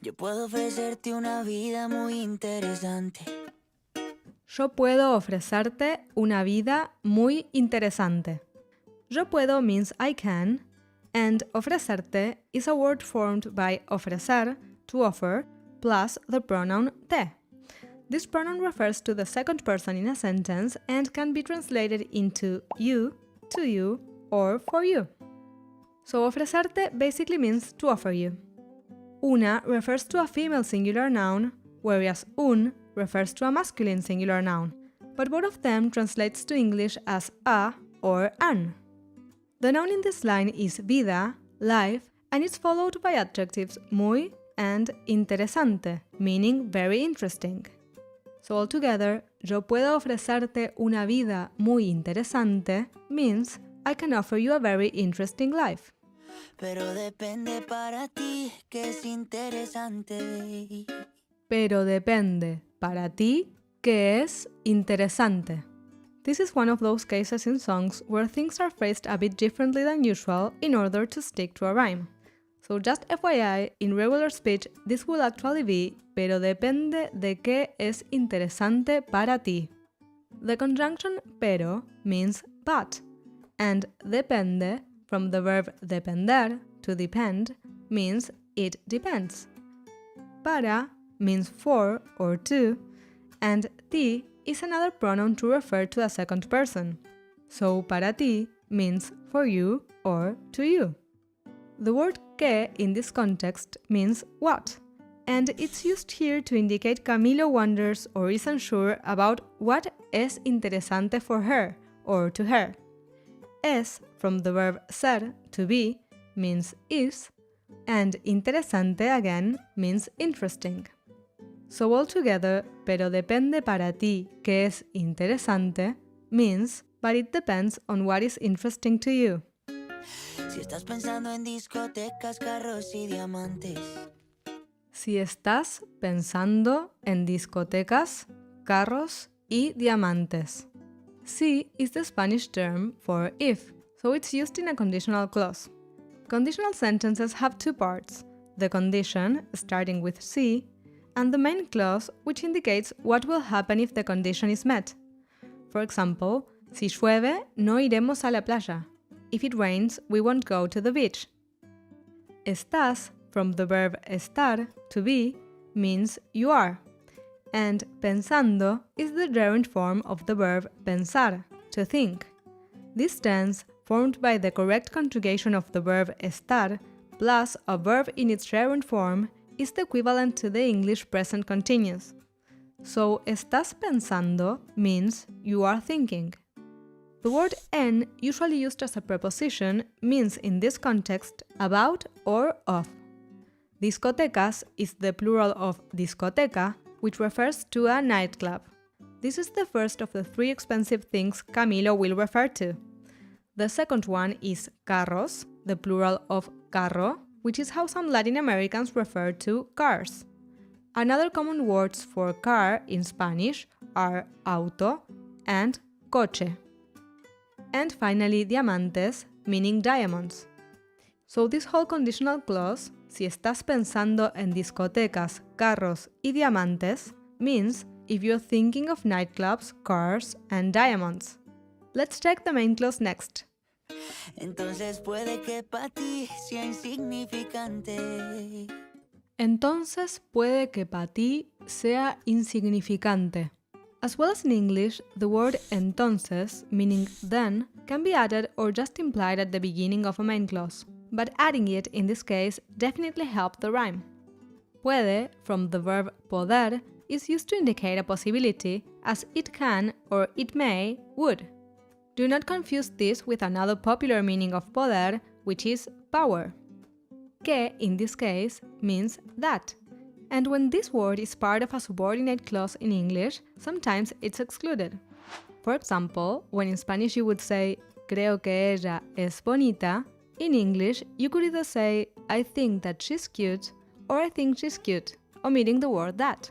Yo puedo ofrecerte una vida muy interesante. Yo puedo ofrecerte una vida muy interesante. Yo puedo means I can, and ofrecerte is a word formed by ofrecer, to offer, plus the pronoun te. This pronoun refers to the second person in a sentence and can be translated into you, to you, or for you. So ofrecerte basically means to offer you. Una refers to a female singular noun, whereas un refers to a masculine singular noun, but both of them translates to English as a or an. The noun in this line is vida, life, and it's followed by adjectives muy and interesante, meaning very interesting. So altogether, yo puedo ofrecerte una vida muy interesante means I can offer you a very interesting life. Pero depende para ti que es interesante. Pero depende para ti que es interesante. This is one of those cases in songs where things are phrased a bit differently than usual in order to stick to a rhyme. So just FYI, in regular speech, this will actually be pero depende de qué es interesante para ti. The conjunction pero means but, and depende, from the verb depender, to depend, means it depends. Para means for or to, and ti is another pronoun to refer to a second person. So para ti means for you or to you. The word que in this context means what, and it's used here to indicate Camilo wonders or is unsure about what es interesante for her or to her. Es, from the verb ser, to be, means is, and interesante again means interesting. So altogether, pero depende para ti que es interesante means, but it depends on what is interesting to you. Si estás pensando en discotecas, carros y diamantes. Si estás pensando en discotecas, carros y diamantes. Si is the Spanish term for if, so it's used in a conditional clause. Conditional sentences have two parts, the condition, starting with si, and the main clause, which indicates what will happen if the condition is met. For example, si llueve, no iremos a la playa. If it rains, we won't go to the beach. Estás, from the verb estar, to be, means you are. And pensando is the gerund form of the verb pensar, to think. This tense, formed by the correct conjugation of the verb estar, plus a verb in its gerund form, is the equivalent to the English present continuous. So, estás pensando means you are thinking. The word en, usually used as a preposition, means in this context about or of. Discotecas is the plural of discoteca, which refers to a nightclub. This is the first of the three expensive things Camilo will refer to. The second one is carros, the plural of carro, which is how some Latin Americans refer to cars. Another common words for car in Spanish are auto and coche. And finally, diamantes, meaning diamonds. So this whole conditional clause, si estás pensando en discotecas, carros y diamantes, means if you're thinking of nightclubs, cars, and diamonds. Let's check the main clause next. Entonces puede que para ti sea insignificante. Entonces puede que para ti sea insignificante. As well as in English, the word entonces, meaning then, can be added or just implied at the beginning of a main clause, but adding it in this case definitely helped the rhyme. Puede, from the verb poder, is used to indicate a possibility, as it can or it may, would. Do not confuse this with another popular meaning of poder, which is power. Que, in this case, means that. And when this word is part of a subordinate clause in English, sometimes it's excluded. For example, when in Spanish you would say, creo que ella es bonita, in English you could either say, I think that she's cute, or I think she's cute, omitting the word that.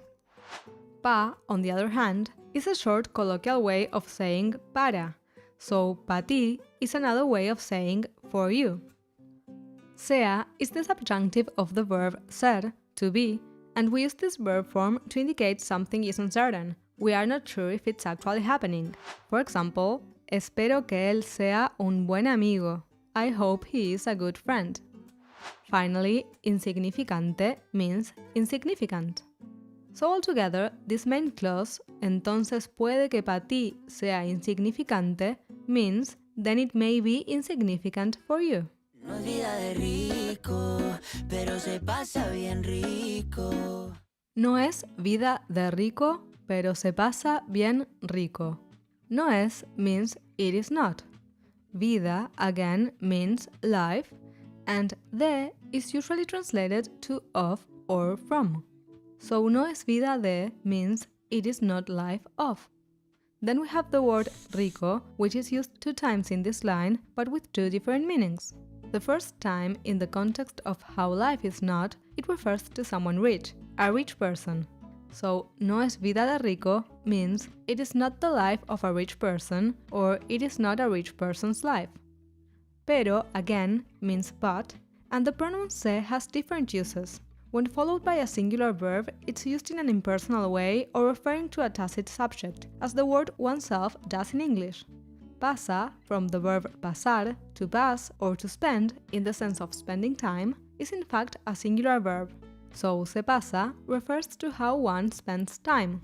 Pa, on the other hand, is a short colloquial way of saying para, so pa ti is another way of saying for you. Sea is the subjunctive of the verb ser, to be, and we use this verb form to indicate something is uncertain. We are not sure if it's actually happening. For example, espero que él sea un buen amigo. I hope he is a good friend. Finally, insignificante means insignificant. So altogether, this main clause, entonces puede que para ti sea insignificante, means then it may be insignificant for you. No es vida de rico, pero se pasa bien rico. No es vida de rico, pero se pasa bien rico. No es means it is not. Vida, again, means life, and de is usually translated to of or from. So no es vida de means it is not life of. Then we have the word rico, which is used 2 times in this line, but with 2 different meanings. The first time, in the context of how life is not, it refers to someone rich, a rich person. So, no es vida de rico means it is not the life of a rich person or it is not a rich person's life. Pero, again, means but, and the pronoun se has different uses. When followed by a singular verb, it's used in an impersonal way or referring to a tacit subject, as the word oneself does in English. Pasa, from the verb pasar, to pass or to spend, in the sense of spending time, is in fact a singular verb. So se pasa refers to how one spends time.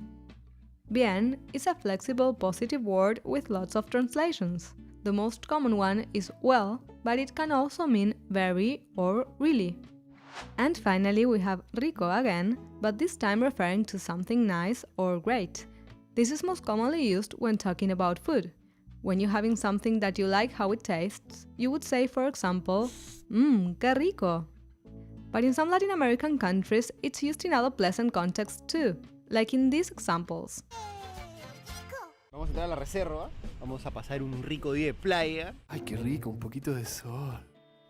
Bien is a flexible positive word with lots of translations. The most common one is well, but it can also mean very or really. And finally we have rico again, but this time referring to something nice or great. This is most commonly used when talking about food. When you're having something that you like how it tastes, you would say, for example, qué rico. But in some Latin American countries, it's used in other pleasant contexts too, like in these examples. Vamos a entrar a la reserva, vamos a pasar un rico día de playa. Ay, qué rico, un poquito de sol.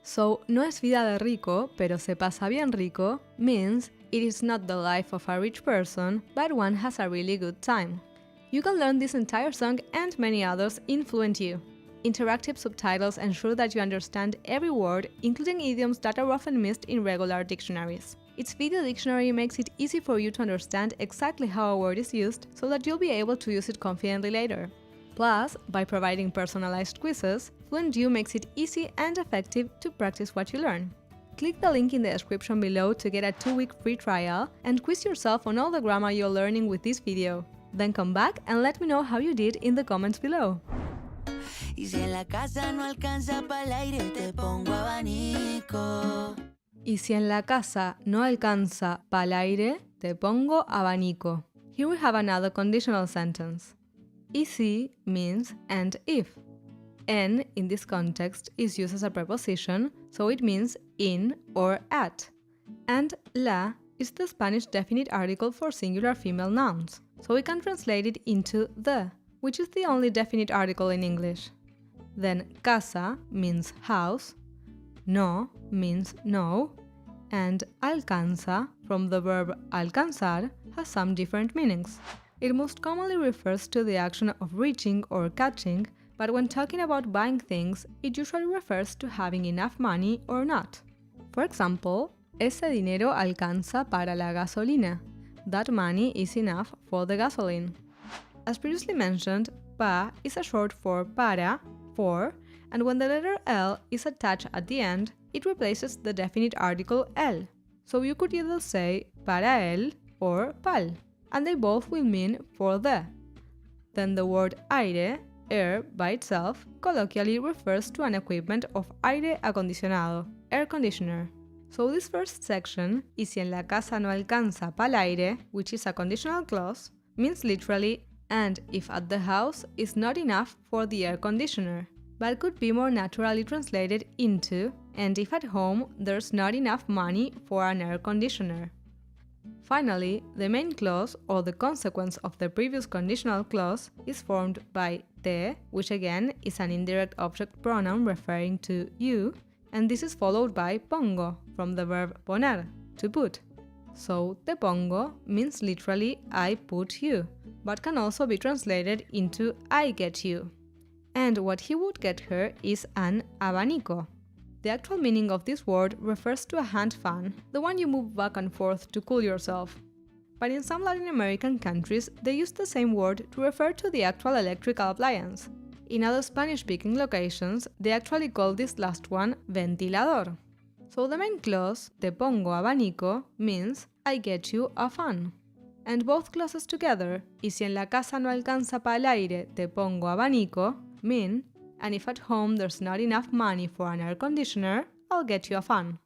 So, no es vida de rico, pero se pasa bien rico, means it is not the life of a rich person, but one has a really good time. You can learn this entire song and many others in Fluent U. Interactive subtitles ensure that you understand every word, including idioms that are often missed in regular dictionaries. Its video dictionary makes it easy for you to understand exactly how a word is used so that you'll be able to use it confidently later. Plus, by providing personalized quizzes, Fluent U makes it easy and effective to practice what you learn. Click the link in the description below to get a 2-week free trial and quiz yourself on all the grammar you're learning with this video. Then come back and let me know how you did in the comments below. Y si en la casa no alcanza pa'l aire, te pongo abanico. Y si en la casa no alcanza pa'l aire, te pongo abanico. Here we have another conditional sentence. Y si means and if. En, in this context, is used as a preposition, so it means in or at. And la is the Spanish definite article for singular female nouns, so we can translate it into the, which is the only definite article in English. Then casa means house, no means no, and alcanza, from the verb alcanzar, has some different meanings. It most commonly refers to the action of reaching or catching, but when talking about buying things, it usually refers to having enough money or not. For example, ese dinero alcanza para la gasolina. That money is enough for the gasoline. As previously mentioned, pa is a short for para, for, and when the letter L is attached at the end, it replaces the definite article el. So you could either say para él or pal, and they both will mean for the. Then the word aire, air by itself, colloquially refers to an equipment of aire acondicionado, air conditioner. So this first section, y si en la casa no alcanza pa'l aire, which is a conditional clause, means literally and if at the house is not enough for the air conditioner, but could be more naturally translated into and if at home there's not enough money for an air conditioner. Finally, the main clause or the consequence of the previous conditional clause is formed by te, which again is an indirect object pronoun referring to you, and this is followed by pongo, from the verb poner, to put. So, te pongo means literally I put you, but can also be translated into I get you. And what he would get her is an abanico. The actual meaning of this word refers to a hand fan, the one you move back and forth to cool yourself. But in some Latin American countries, they use the same word to refer to the actual electrical appliance. In other Spanish-speaking locations, they actually call this last one ventilador. So the main clause, te pongo abanico, means I get you a fan. And both clauses together, y si en la casa no alcanza para el aire, te pongo abanico, mean, and if at home there's not enough money for an air conditioner, I'll get you a fan.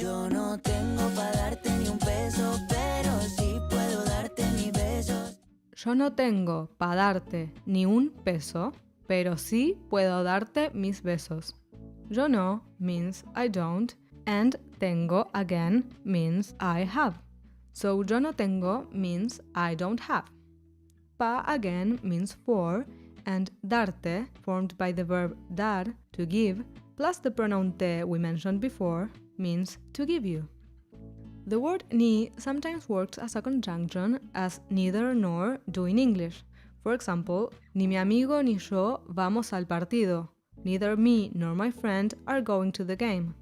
Yo no tengo pa' darte ni un peso, pero sí puedo darte mis besos. Yo no tengo pa' darte ni un peso, pero sí puedo darte mis besos. Yo no means I don't, and tengo again means I have. So yo no tengo means I don't have. Pa again means for, and darte, formed by the verb dar, to give, plus the pronoun te we mentioned before, means to give you. The word ni sometimes works as a conjunction as neither nor do in English. For example, ni mi amigo ni yo vamos al partido. Neither me nor my friend are going to the game.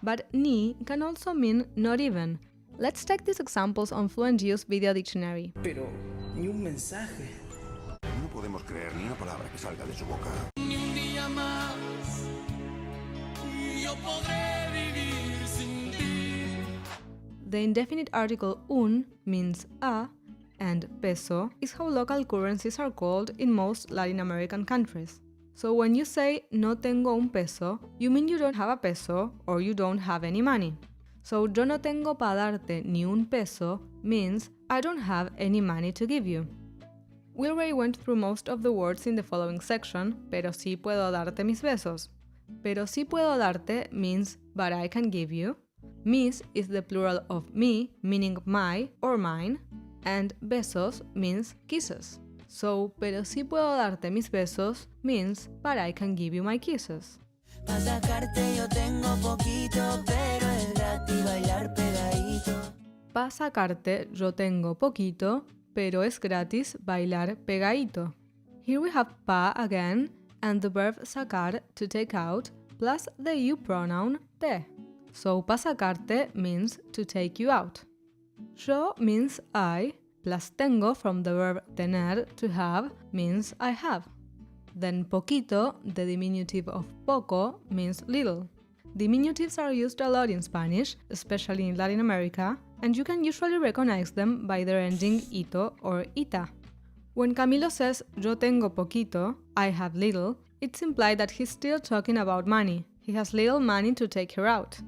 But ni can also mean not even. Let's check these examples on Fluent Use Video Dictionary. Pero ni un mensaje. No podemos creer ni una palabra que salga de su boca. Ni un día más. Yo podré vivir sin ti. The indefinite article un means a, and peso is how local currencies are called in most Latin American countries. So when you say no tengo un peso, you mean you don't have a peso or you don't have any money. So yo no tengo pa darte ni un peso means I don't have any money to give you. We already went through most of the words in the following section, pero sí puedo darte mis besos. Pero sí puedo darte means but I can give you. Mis is the plural of mi, meaning my or mine, and besos means kisses. So, pero sí puedo darte mis besos means but I can give you my kisses. Pa' sacarte yo tengo poquito, pero es gratis bailar pegadito. Pa' sacarte yo tengo poquito, pero es gratis bailar pegadito. Here we have pa again and the verb sacar to take out plus the you pronoun te. So pa' sacarte means to take you out. Yo means I plus tengo from the verb tener to have means I have. Then poquito, the diminutive of poco, means little. Diminutives are used a lot in Spanish, especially in Latin America, and you can usually recognize them by their ending ito or ita. When Camilo says yo tengo poquito, I have little, it's implied that he's still talking about money. He has little money to take her out.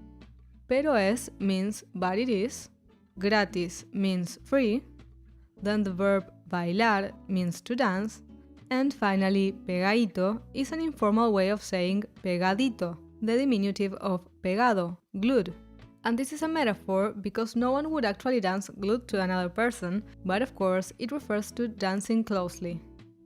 Pero es means but it is, gratis means free, then the verb bailar means to dance, and finally pegadito is an informal way of saying pegadito, the diminutive of pegado, glued. And this is a metaphor because no one would actually dance glued to another person, but of course it refers to dancing closely.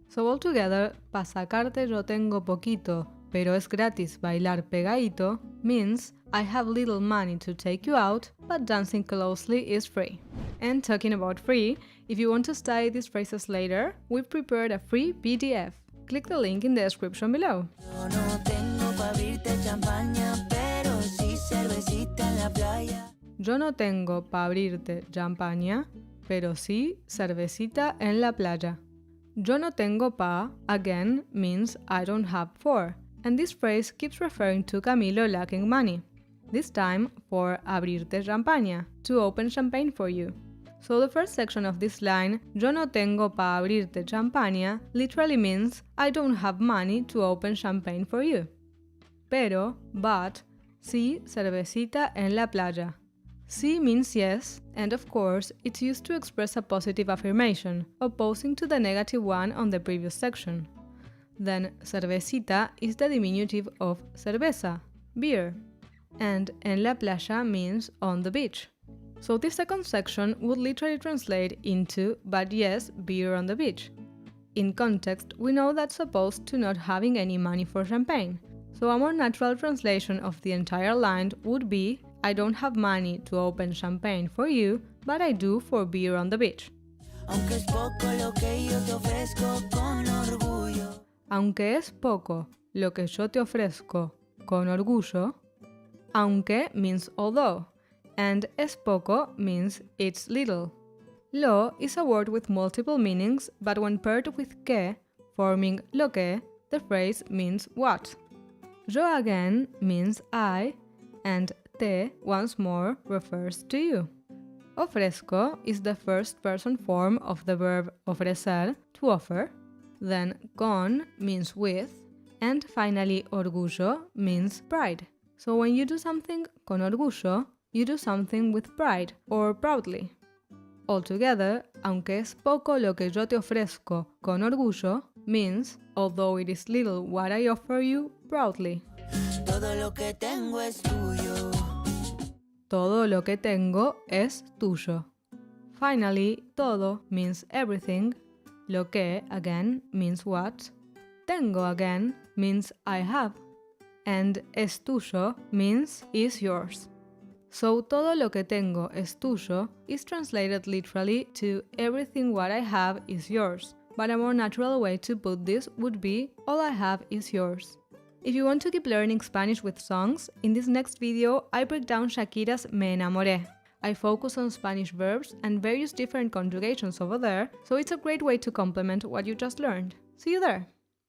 So altogether, pa' sacarte yo tengo poquito, pero es gratis bailar pegadito means I have little money to take you out, but dancing closely is free. And talking about free, if you want to study these phrases later, we've prepared a free PDF. Click the link in the description below. Yo no tengo pa' abrirte champaña, pero sí cervecita en la playa. Yo no tengo pa' abrirte champaña, pero sí cervecita en la playa. Yo no tengo pa, again, means I don't have for, and this phrase keeps referring to Camilo lacking money. This time for abrirte champaña, to open champagne for you. So the first section of this line, yo no tengo pa abrirte champaña, literally means I don't have money to open champagne for you. Pero, but, sí cervecita en la playa. Sí means yes, and of course, it's used to express a positive affirmation, opposing to the negative one on the previous section. Then cervecita is the diminutive of cerveza, beer, and en la playa means on the beach. So this second section would literally translate into but yes, beer on the beach. In context, we know that's opposed to not having any money for champagne. So a more natural translation of the entire line would be I don't have money to open champagne for you, but I do for beer on the beach. Aunque es poco lo que yo te ofrezco con orgullo. Aunque es poco lo que yo te ofrezco con orgullo. Aunque means although, and es poco means it's little. Lo is a word with multiple meanings, but when paired with que, forming lo que, the phrase means what. Yo again means I, and te once more refers to you. Ofrezco is the first person form of the verb ofrecer, to offer. Then con means with, and finally orgullo means pride. So when you do something con orgullo, you do something with pride or proudly. Altogether, aunque es poco lo que yo te ofrezco con orgullo, means, although it is little what I offer you proudly. Todo lo que tengo es tuyo. Todo lo que tengo es tuyo. Finally, todo means everything. Lo que, again, means what. Tengo, again, means I have. And es tuyo means is yours. So todo lo que tengo es tuyo is translated literally to everything what I have is yours, but a more natural way to put this would be all I have is yours. If you want to keep learning Spanish with songs, in this next video I break down Shakira's Me Enamoré. I focus on Spanish verbs and various different conjugations over there, so it's a great way to complement what you just learned. See you there!